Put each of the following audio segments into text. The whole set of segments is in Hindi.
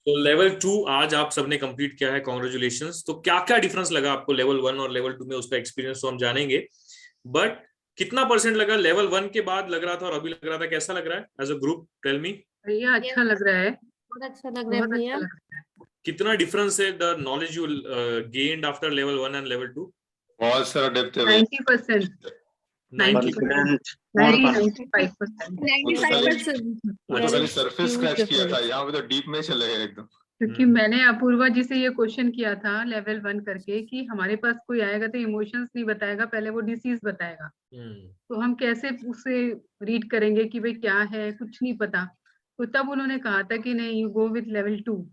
तो लेवल 2 आज आप सबने कंप्लीट किया है, कॉन्ग्रेचुलेशंस। तो क्या क्या डिफरेंस लगा आपको लेवल 1 और लेवल 2 में, उसका एक्सपीरियंस तो हम जानेंगे, बट कितना परसेंट लगा लेवल 1 के बाद लग रहा था और अभी लग रहा था, कैसा लग रहा है as a group? Tell me. भैया अच्छा लग रहा है, बहुत अच्छा लग रहा है बहुत भैया। अच्छा लग रहा है। कितना डिफरेंस है the knowledge you gained after level 1 and level 2? बहुत सारा डेप्थ है भैया। 90%, 90%। 95%। 95%। वो तो खाली सरफेस स्क्रैच किया था, यहाँ पे तो डीप में चले गए एकदम। क्योंकि मैंने अपूर्वा जी से ये क्वेश्चन किया था लेवल 1 करके कि हमारे पास कोई आएगा तो इमोशंस नहीं बताएगा, पहले वो डिसीज बताएगा, तो हम कैसे उसे रीड करेंगे कि भाई क्या है, कुछ नहीं पता। तो तब उन्होंने कहा था कि नहीं, you go with level 2।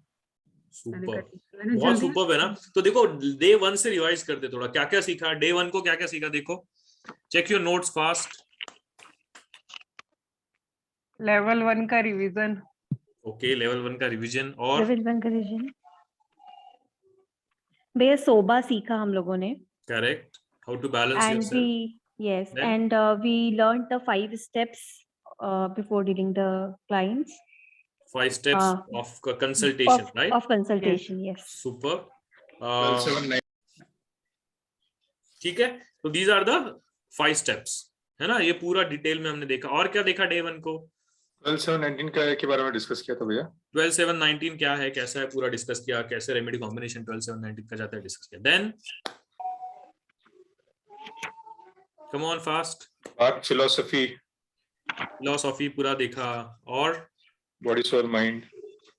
Super, बहुत सुपर है ना। तो देखो डे 1 से रिवाइज करते थोड़ा, क्या क्या सीखा डे 1 को, क्या क्या सीखा देखो, check your notes fast. Level 1 का रिवीजन। ओके, लेवल 1 का रिवीजन। और लेवल 1 का रिवीजन भैया सोबा सीखा हम लोगों ने। Correct, how to balance and yourself. We yes Then? And we learn the 5 steps before dealing the clients. 5 steps of consultation, right? Of consultation, yes. Super. 12, 7, 9 ठीक है, तो these are the 5 steps, है ना। ये पूरा डिटेल में हमने देखा। और क्या देखा डे 1 को? 12, 7, 19 के बारे में डिस्कस किया था भैया। 12, 7, 19 क्या है, कैसा है, पूरा डिस्कस किया। कैसे रेमेडी कॉम्बिनेशन 12, 7, 19 का जाता है, डिस्कस किया। Then come on fast. बात फिलोसफी पूरा देखा। और बॉडी सोल माइंड।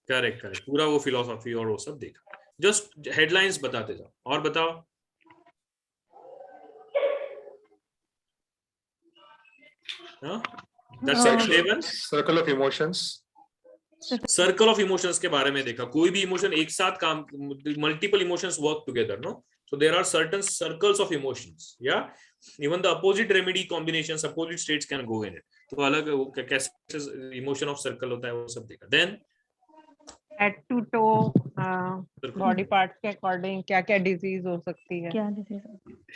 करेक्ट, पूरा वो फिलोसफी और वो सब देखा। जस्ट हेडलाइंस बताते जाओ। और बताओ। Circle of emotions. Circle of emotions के बारे में देखा। कोई भी इमोशन एक साथ काम, multiple emotions work together, no. So there are certain circles of emotions, या even the opposite remedy combinations, opposite states can go in it. तो अलग कैसे इमोशन ऑफ सर्कल होता है, वो सब देखा। Then head to toe body part के अकॉर्डिंग क्या क्या डिजीज हो सकती है। क्या disease?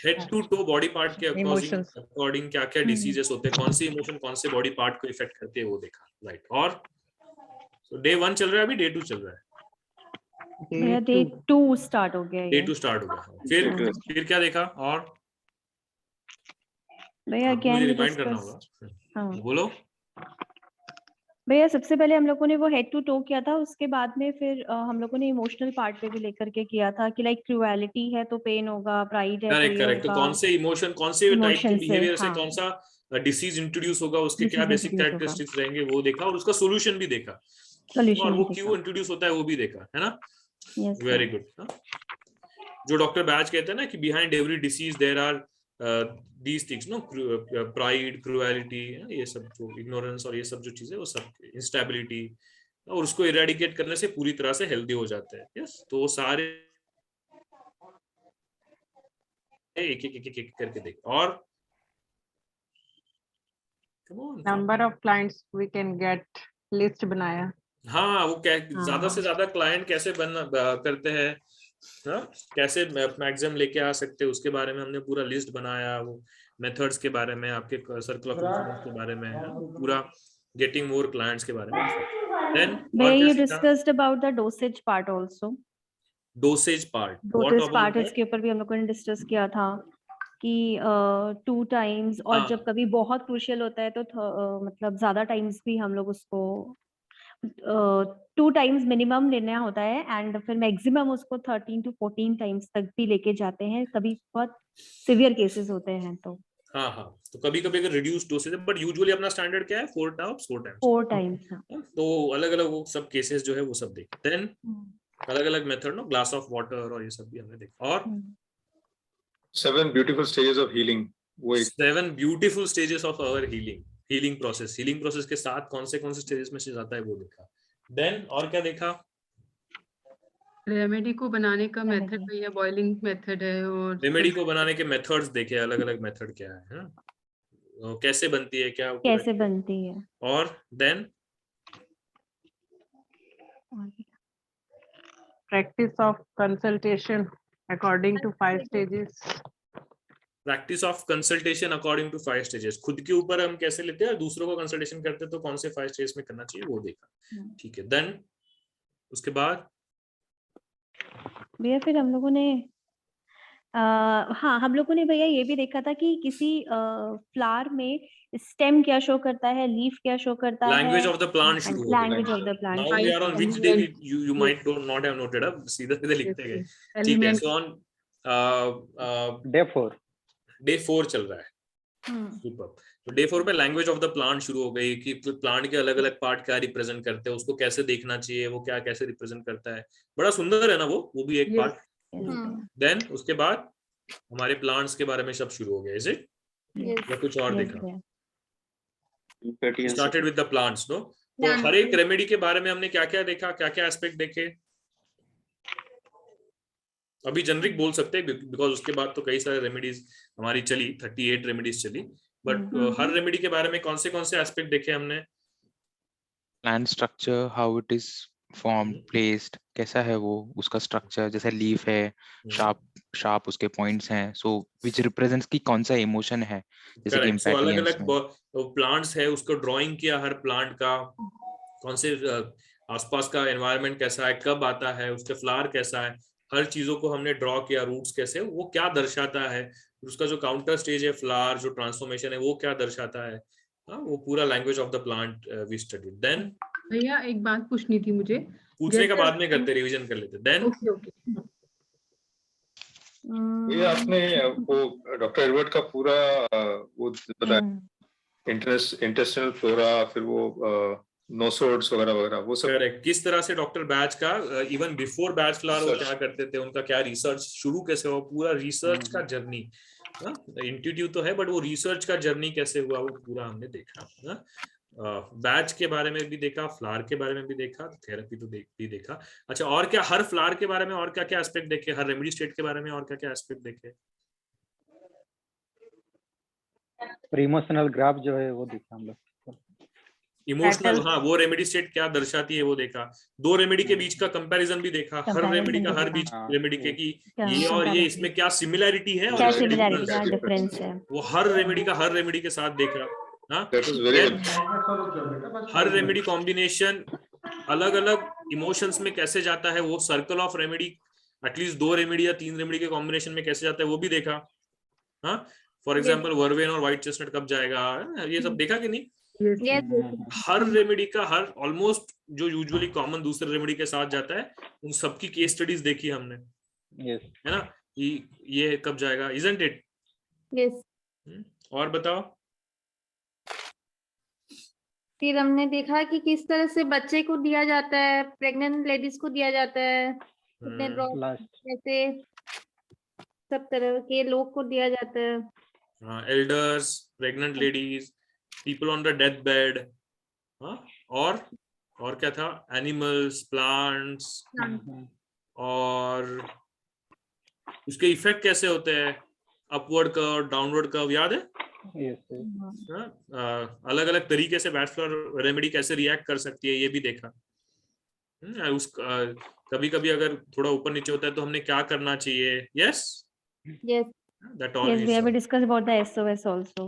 Head to toe body part के Emotions. अकॉर्डिंग क्या क्या डिसीजेस होते हैं, कौन सी इमोशन कौन से बॉडी पार्ट को इफेक्ट करते हैं, वो देखा। राइट। और so, डे 1 चल रहा है, अभी डे 2 चल रहा है। भैया डे 2 स्टार्ट हो गया डे ये। 2 स्टार्ट हो गया। फिर क्या देखा? और भैया मुझे अगेन रिमाइंड करना होगा। हाँ बोलो। भैया सबसे पहले हम लोगों ने वो हेड टू टो किया था, उसके बाद में फिर हम लोगों ने इमोशनल पार्ट पे भी लेकर के किया था कि लाइक क्रूएलिटी है तो पेन होगा, प्राइड है तो ये करेक्ट। तो होगा। कौन से इमोशन, कौन से टाइप के Emotions से, बिहेवियर से हाँ। कौन सा डिसीज इंट्रोड्यूस होगा, उसके क्या Disease बेसिक introduce होगा। कैरेक्टरिस्टिक्स रहेंगे, वो देखा। और उसका सोल्यूशन भी देखा, Solution और भी वो देखा। क्यों इंट्रोड्यूस होता है वो भी देखा, है ना। Yes, sir. Very good. जो डॉक्टर बैच कहते हैं ना कि behind every disease there are these things, no, pride, cruelty, ये सब जो इग्नोरेंस और ये सब जो चीजें, वो सब इंस्टेबिलिटी, और उसको इरेडिकेट करने से पूरी तरह से हेल्दी हो जाते हैं। यस, तो वो सारे एक एक करके देख। और number of clients we can get, list बनाया। हाँ, वो ज्यादा से ज्यादा क्लाइंट कैसे करते हैं, हाँ, कैसे मैक्सिमम लेके आ सकते हैं, उसके बारे में हमने पूरा लिस्ट बनाया। वो मेथड्स के बारे में, आपके सर्कल ऑफ इन्फ्लुएंस के बारे में, पूरा गेटिंग मोर क्लाइंट्स के बारे में। Then Where you discussed about the dosage part also. Dosage part, dosage part इसके ऊपर भी हम लोगों ने डिस्कस किया था कि 2 टाइम्स, और हाँ। जब कभी बहुत क्रूशियल होता है तो मतलब ज्यादा टाइम्स भी हम लोग उसको 2 टाइम्स मिनिमम लेना होता है, एंड फिर मैक्सिमम उसको 13 to 14 टाइम्स तक भी लेके जाते हैं, कभी बहुत सिवियर केसेस होते हैं तो। हाँ, तो कभी कभी अगर रिड्यूस डोसेज है, बट यूजुअली अपना स्टैंडर्ड क्या है, 4 टाइम्स। 4 टाइम्स। तो अलग अलग वो सब केसेस जो है वो सब देखे। देन अलग अलग method, no, glass of water और ये सब भी हमने देखा। और 7 ब्यूटीफुल स्टेजेस ऑफ हीलिंग, वो 7 beautiful stages of our healing process के साथ कौन से स्टेजेस में से जाता है, वो देखा। देन और क्या देखा? रेमेडी को बनाने का मेथड भैया बॉइलिंग मेथड है, और रेमेडी को बनाने के मेथड्स देखे, अलग अलग मेथड क्या है, कैसे बनती है, क्या कैसे बनती है। और then practice of consultation according to 5 stages. Practice of consultation according to 5 stages, खुद के ऊपर हम कैसे लेते हैं और दूसरों को कंसल्टेशन करते हैं तो कौन से 5 स्टेजेस में करना चाहिए, वो देखा। ठीक है। देन उसके बाद भैया फिर हम लोगों ने हाँ, हम लोगों ने भैया ये भी देखा था कि किसी फ्लावर में स्टेम क्या शो करता है, लीफ क्या शो करता है, लैंग्वेज ऑफ द प्लांट शुरू हो गया। Language of the plant. Now we are on which day you might not have noted up, सीधे सीधे लिखते गए। ठीक है, सो ऑन डे 4 डे 4 चल रहा है। सुपर। तो डे 4 पे लैंग्वेज ऑफ द प्लांट शुरू हो गई कि प्लांट के अलग अलग पार्ट क्या रिप्रेजेंट करते हैं, उसको कैसे देखना चाहिए, वो क्या कैसे रिप्रेजेंट करता है। बड़ा सुंदर है ना वो भी एक पार्ट। देन उसके बाद हमारे प्लांट्स के बारे में सब शुरू हो गया। इज इट या कुछ और देखा? Started with the plants, no? तो हर एक रेमेडी के बारे में हमने क्या क्या देखा, क्या क्या एस्पेक्ट देखे? अभी जनरिक बोल सकते हैं बिकॉज उसके बाद तो कई सारे रेमेडीज हमारी चली, 38 रेमेडीज चली, बट हर रेमेडी के बारे में कौन से एस्पेक्ट देखे हमने? Plant structure, how it is formed, placed, कैसा है वो, उसका स्ट्रक्चर, जैसे लीफ है, शार्प उसके पॉइंट्स हैं, सो व्हिच रिप्रेजेंट्स की कौन सा इमोशन है, जैसे कि सो अलग इम्पैटियंस अलग प्लांट्स है, उसको ड्राइंग किया हर प्लांट का, कौन से आसपास का एनवायरनमेंट कैसा है, कब आता है, उसके फ्लावर कैसा है, हर चीजों को हमने ड्रॉ किया, रूट्स कैसे, वो क्या दर्शाता है, उसका जो काउंटर स्टेज है फ्लावर जो ट्रांसफॉर्मेशन है वो क्या दर्शाता है, वो पूरा language of the plant we study. Then भैया एक बात पूछनी थी मुझे, पूछने का बाद में करते, रिवीजन कर लेते। देन ओके ये आपने वो डॉक्टर एडवर्ड का पूरा वो बताया, इंटेस्टिनल फ्लोरा, फिर वो नोसोड्स वगैरह वगैरह वो सब। करेक्ट। किस तरह से डॉक्टर बैच का इवन बिफोर बैच फ्लावर वो क्या करते थे, उनका क्या रिसर्च शुरू कैसे हुआ, पूरा रिसर्च का जर्नी। इंट्यूटिव तो है बट वो रिसर्च का जर्नी कैसे हुआ वो पूरा हमने देखा। बैच के बारे में भी देखा, फ्लावर के बारे में भी देखा, थेरेपी तो भी देखा। अच्छा, और क्या हर फ्लावर के बारे में और क्या क्या एस्पेक्ट देखे, हर रेमेडी स्टेट के बारे में और क्या क्या एस्पेक्ट देखे? इमोशनल ग्राफ जो है वो देखा हम लोग। इमोशनल, हाँ, वो रेमेडी स्टेट क्या दर्शाती है वो देखा। दो रेमेडी के बीच का कंपैरिजन भी देखा, हर रेमेडी का हर बीच रेमेडी के कि ये और ये इसमें क्या सिमिलैरिटी है क्या और सिमिलैरिटी है, डिफरेंस है, वो हर रेमेडी का हर रेमेडी के साथ देखा। हर रेमेडी कॉम्बिनेशन अलग अलग इमोशंस में कैसे जाता है, वो circle of remedy at least 2 remedy या 3 रेमेडी के कॉम्बिनेशन में कैसे जाता है वो भी देखा। हाँ, फॉर एग्जाम्पल वर्वेन और व्हाइट चेस्टनट कब जाएगा, ये सब देखा कि नहीं? हर रेमेडी का हर ऑलमोस्ट जो यूजुअली कॉमन दूसरे रेमेडी के साथ जाता है, उन सबकी केस स्टडीज देखी हमने, है ना? ये कब जाएगा, इजंट इट? यस। और बताओ। फिर हमने देखा कि किस तरह से बच्चे को दिया जाता है, प्रेग्नेंट लेडीज को दिया जाता है, कितने ड्रॉप कैसे सब तरह के लोग को दिया जाता है, elders, pregnant ladies, people on the death bed, और क्या था, एनिमल्स, प्लांट्स, और उसके इफेक्ट कैसे होते हैं, अपवर्ड कर्व, डाउनवर्ड कर्व, याद है? अलग अलग तरीके से बैच फ्लावर रेमेडी कैसे रिएक्ट कर सकती है ये भी देखा। कभी कभी अगर थोड़ा ऊपर नीचे होता है तो हमने क्या करना चाहिए। Yes, yes, that all yes, we have discussed about the SOS also.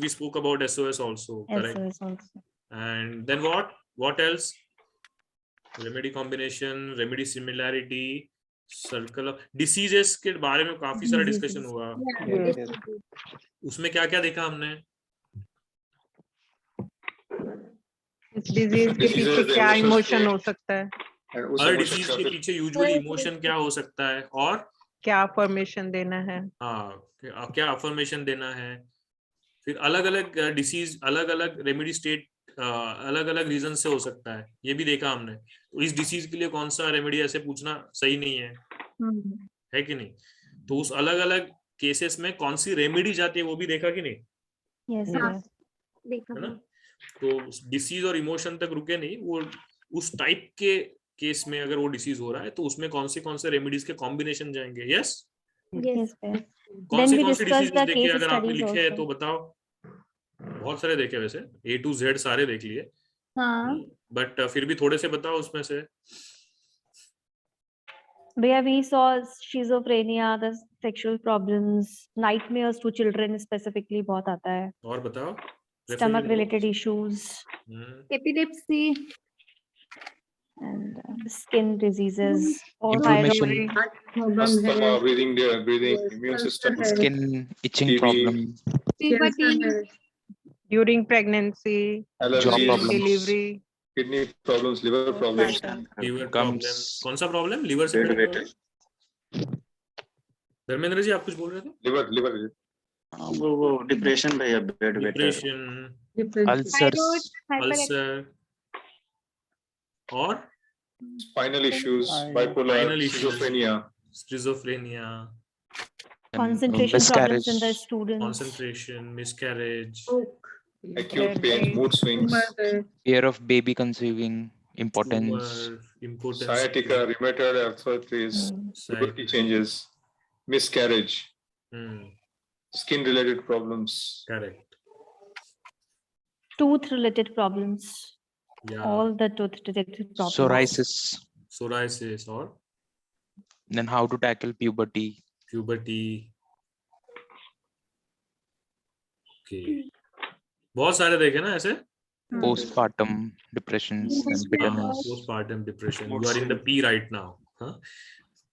We spoke about SOS also, correct? SOS also. And then what else? Remedy combination, remedy similarity, circle of diseases के बारे में काफी सारा डिस्कशन हुआ। उसमें क्या क्या देखा हमने? इस डिजीज के पीछे क्या इमोशन हो सकता है, हर डिजीज के पीछे यूजुअली इमोशन क्या हो सकता है, और क्या अफर्मेशन देना है, हाँ, क्या अफर्मेशन देना है। फिर अलग अलग डिसीज, अलग अलग रेमेडी स्टेट अलग अलग रीजन से हो सकता है, ये भी देखा हमने। तो इस डिसीज के लिए कौन सा रेमेडी, ऐसे पूछना सही नहीं है कि नहीं? तो उस अलग अलग केसेस में कौन सी रेमेडी जाती है वो भी देखा कि नहीं? देखा ना? तो डिसीज और इमोशन तक रुके नहीं, वो उस टाइप के केस में अगर वो डिसीज हो रहा है तो उसमें कौन से रेमेडीज के कॉम्बिनेशन जाएंगे। यस, कौन से डिसीज देखे अगर आपने लिखे है तो बताओ। बहुत सारे देखे वैसे, A to Z सारे देख लिए, बट फिर भी थोड़े से बताओ उसमें से। भैया we saw schizophrenia, the sexual problems, nightmares to children specifically बहुत आता है। और बताओ। Stomach related issues, epilepsy, and skin diseases or Inflammation. thyroid. Problem asthma, है, breathing, Yes, immune cancer system, है, Skin itching TB, problem. puberty, cancer है, during pregnancy, Jaw allergies, problems. delivery, kidney problems, liver problems, liver Gums. Problem, कौन सा प्रॉब्लम? लीवर से Dead related weight. है? धर्मेंद्र जी आप कुछ बोल रहे थे? liver. वो डिप्रेशन भैया, bed wet, depression, depression, Ulcers. Ulcer और Spinal issues, bipolar, Spinal issues. schizophrenia, schizophrenia, and, concentration problems in the miscarriage. students. concentration, miscarriage, acute pain, mood swings, tumour है, Fear of baby conceiving. Impotence. tumor, impotence, sciatica, rheumatoid arthritis, puberty changes, miscarriage, skin related problems, correct, Tooth related problems. yeah, All the tooth related problems. Psoriasis. or Then how to tackle puberty. puberty, okay, बहुत सारे देखे ना ऐसे? Postpartum depressions and bitterness. Postpartum depression, you are in the P right now, huh?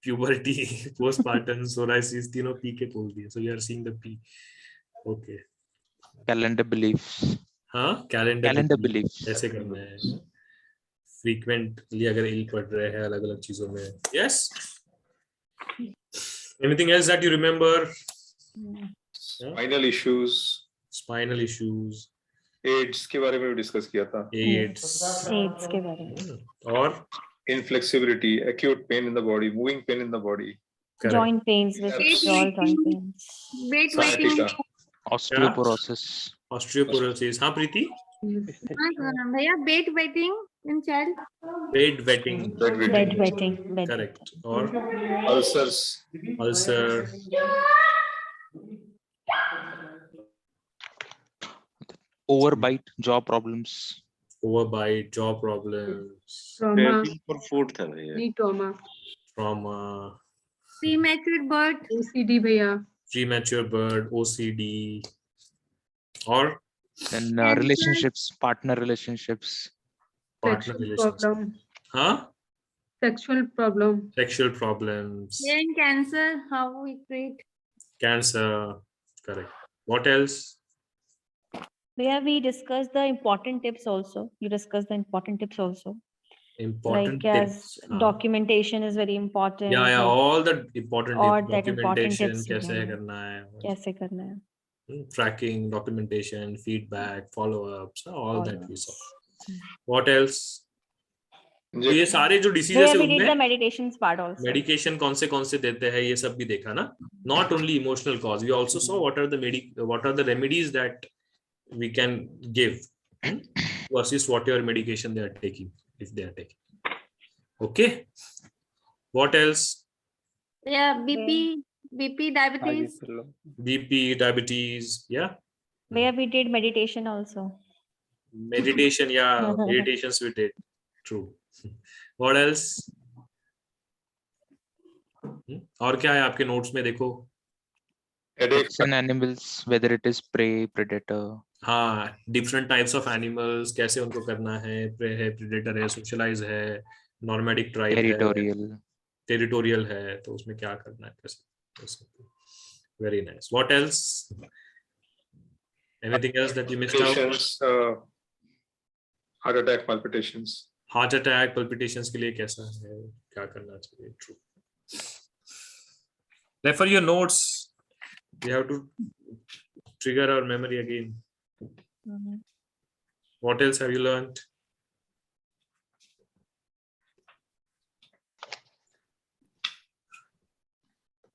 Puberty, postpartum, psoriasis, तीनों P के बोल दिए, so you are seeing the P, okay, Calendar beliefs. हाँ, calendar beliefs. ऐसे करना है, frequently अगर ill पड़ रहे हैं अलग अलग चीजों में, yes, anything else that you remember? spinal issues, Spinal issues, AIDS के बारे में भी डिस्कस किया था, AIDS, AIDS के बारे में. और inflexibility, acute pain in the body, moving pain in the body, correct, Joint pains, withdrawal joint pains. weight waiting. sciatica, Osteoporosis. osteoporosis, हाँ प्रीति, भैया bed wetting in child. bedwetting, Bedwetting. correct, और ulcers, ulcer, Overbite. Jaw problems. overbite, jaw problems, trauma, for food था भैया। Knee trauma, trauma, Premature birth. OCD भैया, premature birth, OCD, और Then Cancer. relationships. Partner relationships. partner sexual relations, problem, हाँ, sexual problem, sexual problems, Then cancer, how we treat. cancer, correct, what else? Where we discuss the important tips also. You discuss the important tips also. Important Like as tips, हाँ. documentation is very important. Yeah, like all the important और tips, that important documentation tips कैसे हैं। करना है, कैसे करना है. tracking, documentation, feedback, follow-ups, all that we saw. Follow-ups. What else? तो ये सारे जो diseases Where है we did the उनमें meditations part also. medication कौन से देते हैं ये सब भी देखा ना. Not only emotional cause, we also saw what are the remedies that we can give to assist whatever medication they are taking, if they are taking. Okay. What else? Yeah, BP, diabetes. BP, diabetes, yeah. Where we did meditation also. Meditation, yeah, meditations we did. True. What else? और क्या है आपके नोट्स में देखो? headache, Pets and animals, whether it is prey, predator. हाँ, different types of animals, कैसे उनको करना है, prey है, predator है, socialize है, nomadic tribe Territorial. है, territorial है, तो उसमें क्या करना है, कैसे? Very nice. What else? Anything else that you missed out? palpitations, heart attack, palpitations. Heart attack, palpitations के लिए कैसा है, क्या करना चाहिए? True. Refer your notes. We have to trigger our memory again. What else have you learned?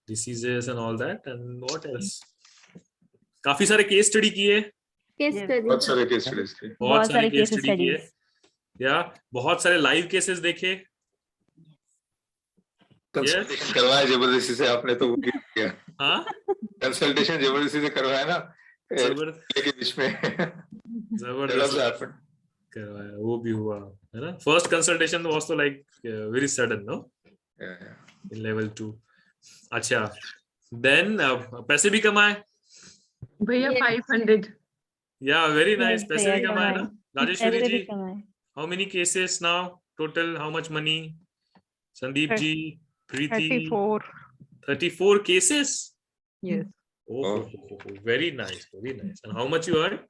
Diseases and all that, and what else? काफी सारे केस स्टडी किए, Case study. बहुत सारे केस स्टडीज थे, बहुत सारे केस case स्टडी किए, studies. या बहुत सारे लाइव केसेस देखे. कंसल्टेशन करवाया जबरदस्ती से आपने तो वो भी किया, हाँ, कंसल्टेशन जबरदस्ती से करवाया ना जबरदस्त के बीच में जबरदस्त करवाया, वो भी हुआ है ना. फर्स्ट कंसल्टेशन वाज तो like very sudden, no, in level 2. अच्छा, देन पैसे भी कमाए. भैया 500. या वेरी नाइस, Yes, पैसे भी भैया कमाए ना. कमाए. राजेश्वरी ऐसे जी, भी कमाए. How many cases now total how much money? Sandeep ji, Preeti, 34. 34 cases. Yes. Oh. Very nice, very nice. And how much you earned?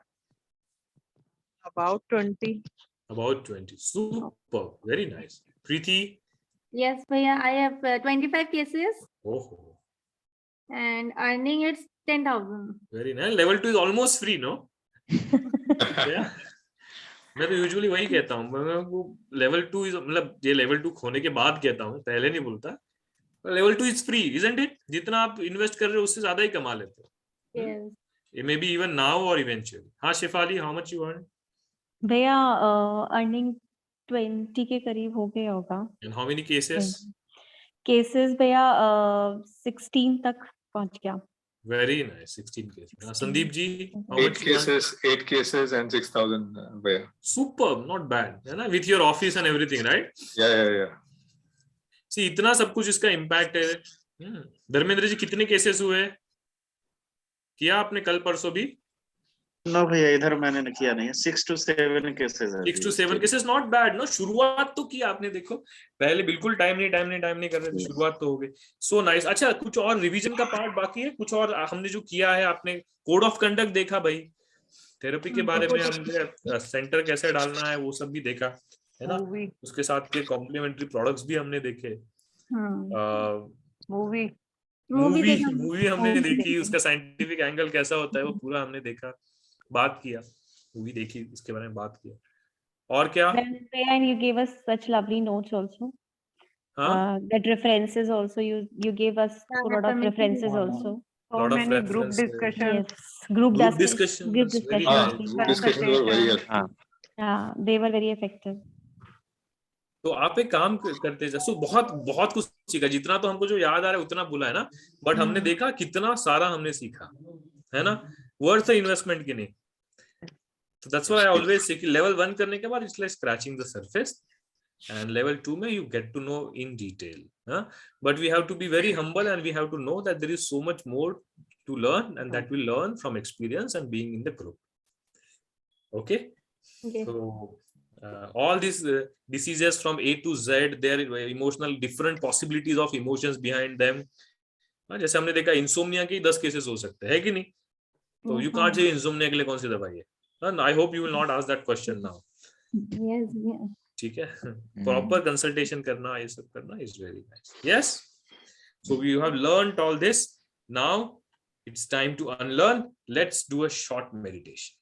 About 20. About 20. Super, very nice. Preeti. Yes, bhaiya, I have 25 cases Oh, and earning it's 10,000. very nice. Level 2 is almost free, no? Yeah. मैं तो यूजुअली वही कहता हूँ, मैं वो लेवल 2 इज, मतलब ये लेवल 2 खोने के बाद कहता हूँ, पहले नहीं बोलता. Level 2 is free, isn't it? जितना आप इन्वेस्ट कर रहे हो उससे ज्यादा ही कमा लेते हो. Yes. It may be even now or eventually. हाँ Shefali, how much you earn? भैया अर्निंग 20 के करीब हो गया होगा. And how many cases? Cases भैया 16 तक पहुंच गया. Very nice, 16 cases. Sandeep ji, how 8 much you earn? 8 cases and 6,000 भैया. Superb, not bad, है ना? With your office and everything, right? Yeah. See, इतना सब कुछ इसका इम्पैक्ट है. धर्मेंद्र जी, कितने केसेस हुए? किया आपने कल परसों भी? नो भैया, इधर मैंने किया नहीं. 6 to 7 cases है. 6 to 7 cases, not bad, no? शुरुआत तो किया आपने, देखो पहले बिल्कुल टाइम नहीं कर रहे थे, शुरुआत तो हो गई. So nice. अच्छा, कुछ और रिवीजन का पार्ट बाकी है? कुछ और हमने जो किया है, आपने कोड ऑफ कंडक्ट देखा भाई, थेरेपी के बारे में हमने सेंटर कैसे डालना है वो सब भी देखा, है ना? उसके साथ के कॉम्प्लीमेंट्री प्रोडक्ट्स भी हमने देखे. मूवी हमने देखी, उसका साइंटिफिक एंगल कैसा होता है वो पूरा हमने देखा, बात किया, मूवी देखी, इसके बारे में बात किया. और क्या? And you gave us such lovely notes also. That references also, you gave us a lot of references also. So many group discussions. Yes, group discussions. Very nice. Group discussion were very helpful. Yeah, they were very effective. तो आप एक काम करते हैं, सो बहुत कुछ सीखा. जितना तो हमको जो याद आ रहा है उतना बोला है ना, बट हमने देखा कितना सारा हमने सीखा, है ना? वर्थ इन्वेस्टमेंट की नहीं. So that's why I always say कि level 1 करने के बाद it's like scratching the surface, and level 2 में you get to know in detail. But we have to be very humble and we have to know that there is so much more to learn, and that we learn from experience and being in the group. Okay? So all these diseases from A to Z, there are emotional, different possibilities of emotions behind them. जैसे हमने देखा इंसोम्निया के 10 केसेस हो सकते हैं, है कि नहीं? तो you can't say इंसोम्निया के लिए कौन सी दवाई है. I hope you will not ask that question now. Yes. ठीक है? Proper consultation करना, ये सब करना is very nice. Yes. So we have learned all this. Now it's time to unlearn. Let's do a short meditation.